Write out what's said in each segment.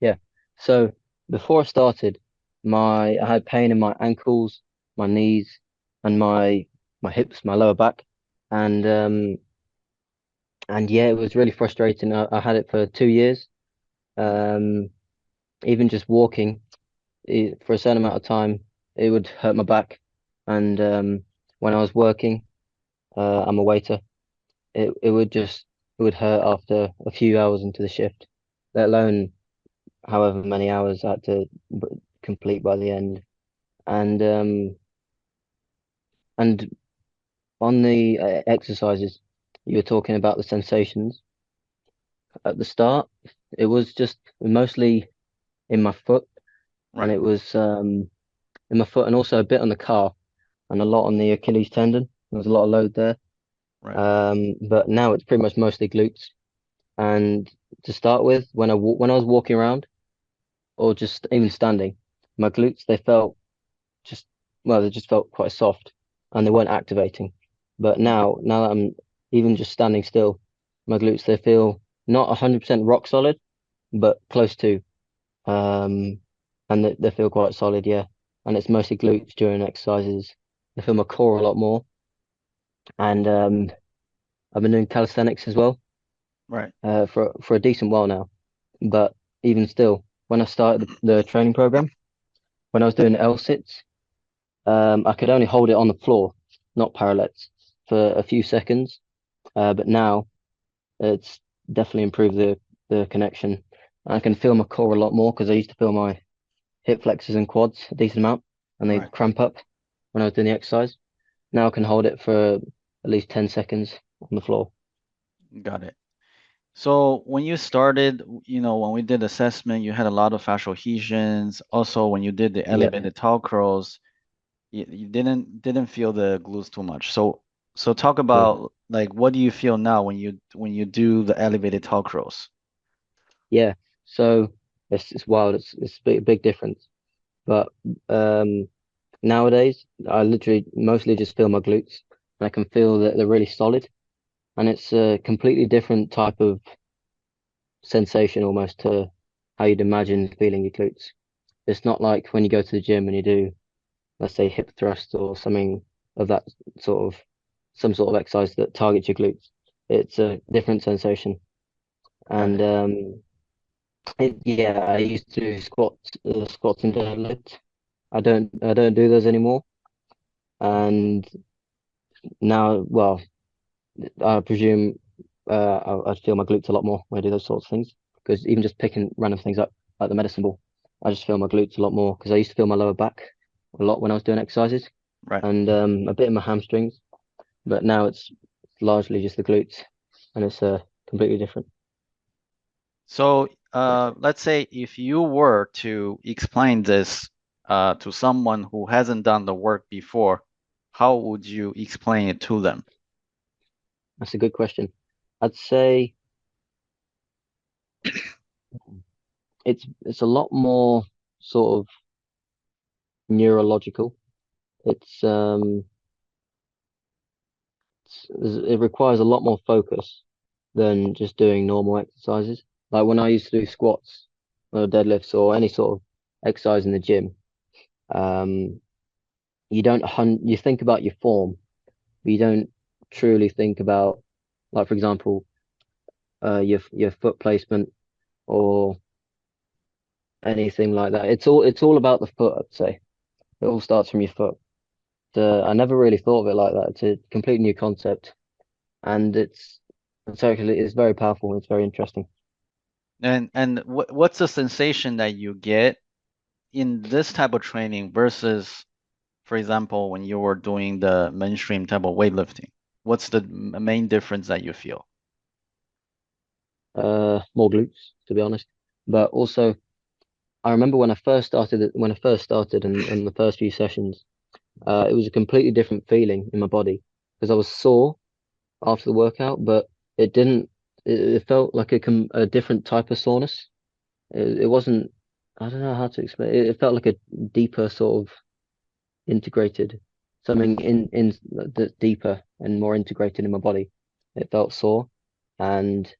Yeah. So before I started, I had pain in my ankles, my knees, and my hips, my lower back, and yeah, it was really frustrating. I had it for 2 years. Um, Even just walking for a certain amount of time, it would hurt my back. And when I was working, I'm a waiter. It would hurt after a few hours into the shift, let alone however many hours I had to complete by the end. And and on the exercises, you were talking about the sensations at the start. It was just mostly in my foot, and Right, it was in my foot, and also a bit on the calf, and a lot on the Achilles tendon. There was a lot of load there. right, But now it's pretty much mostly glutes. And to start with, when I was walking around or just even standing, my glutes they felt just they just felt quite soft and they weren't activating. But right, now that I'm even just standing still, my glutes they feel not 100% rock solid, but close to. Um, and they feel quite solid, yeah. And it's mostly glutes during exercises. I feel my core a lot more. And I've been doing calisthenics as well, right. for a decent while now. But even still, when I started the training program, when I was doing L sits, I could only hold it on the floor, not parallettes, for a few seconds. But now it's definitely improved the connection. I can feel my core a lot more because I used to feel my hip flexors and quads a decent amount, and they'd Right. cramp up when I was doing the exercise. Now I can hold it for at least 10 seconds on the floor. Got it. So when you started, when we did assessment, you had a lot of fascial adhesions. Also, when you did the Yeah. elevated tall curls, you didn't feel the glutes too much. So talk True. about like what do you feel now when you do the elevated tall curls? Yeah. So it's wild. It's a big difference. But um, nowadays, I literally mostly just feel my glutes, and I can feel that they're really solid, and it's a completely different type of sensation almost to how you'd imagine feeling your glutes. It's not like when you go to the gym and you do, let's say, hip thrust or something of that sort of some sort of exercise that targets your glutes. It's a different sensation, Got and it. yeah, I used to do squats and deadlifts. I don't do those anymore, and now, well, I presume I'd feel my glutes a lot more when I do those sorts of things. Because even just picking random things up, like the medicine ball, I just feel my glutes a lot more. Because I used to feel my lower back a lot when I was doing exercises, Right. and a bit in my hamstrings. But now it's largely just the glutes, and it's completely different. So let's say if you were to explain this to someone who hasn't done the work before, how would you explain it to them? That's a good question. I'd say it's a lot more sort of neurological. It's it requires a lot more focus than just doing normal exercises. Like when I used to do squats or deadlifts or any sort of exercise in the gym, um, you think about your form, but you don't truly think about, like for example, your foot placement or anything like that. It's all about the foot, I'd say. It all starts from your foot. I never really thought of it like that. It's a complete new concept, and it's very powerful. It's very interesting. And what's the sensation that you get in this type of training versus, for example, when you were doing the mainstream type of weightlifting? What's the main difference that you feel? More glutes, to be honest. But also, I remember when I first started in the first few sessions, it was a completely different feeling in my body because I was sore after the workout, but it didn't. It felt like a different type of soreness. It wasn't. I don't know how to explain. It felt like a deeper sort of integrated something in that's deeper and more integrated in my body. It felt sore, and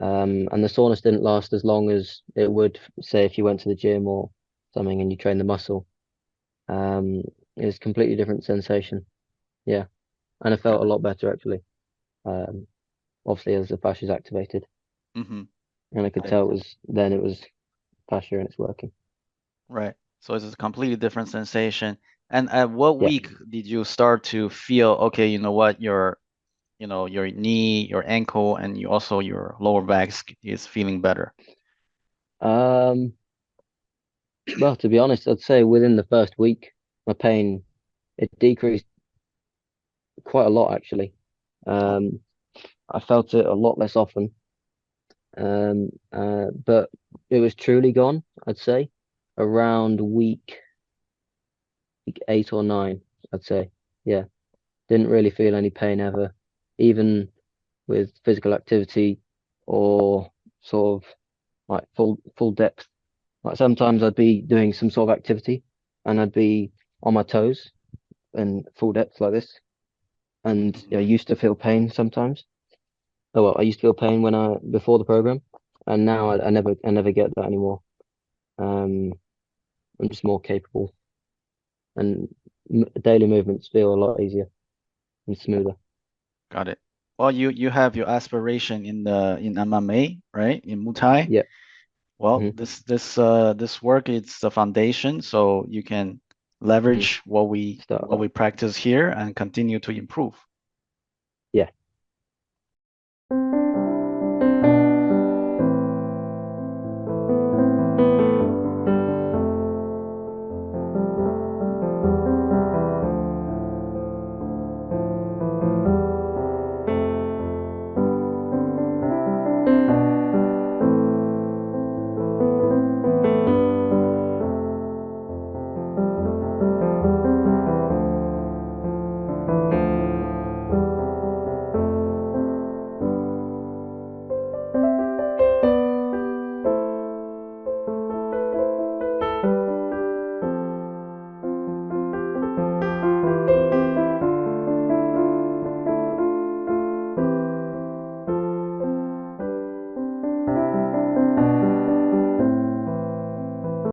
And the soreness didn't last as long as it would, say, if you went to the gym or something and you train the muscle. Um, it was a completely different sensation. Yeah, and it felt a Got it. lot better actually. Um, Obviously as the fascia is activated, Mm-hmm. and I could Right. tell it was fascia and it's working. Right. So it's a completely different sensation. And at what Yeah. week did you start to feel, okay, you know what, your knee, your ankle, and you also your lower back is feeling better? Um, well, to be honest, I'd say within the first week, my pain it decreased quite a lot actually. Oh, Um, I felt it a lot less often. But it was truly gone, I'd say, around week 8 or 9, I'd say. Yeah. Didn't really feel any pain ever, even with physical activity or sort of like full depth. Like sometimes I'd be doing some sort of activity and I'd be on my toes and full depth like this. And I mhm. used to feel pain sometimes. Oh well, I used to feel pain when I before the program, and now I never get that anymore. Um, I'm just more capable, and daily movements feel a lot easier and smoother. Got it. Well, you have your aspiration in MMA, right? In Muay Thai. Yeah. Well, Hmm. this work is the foundation, so you can Hmm. leverage Start what that. we practice here and continue to improve.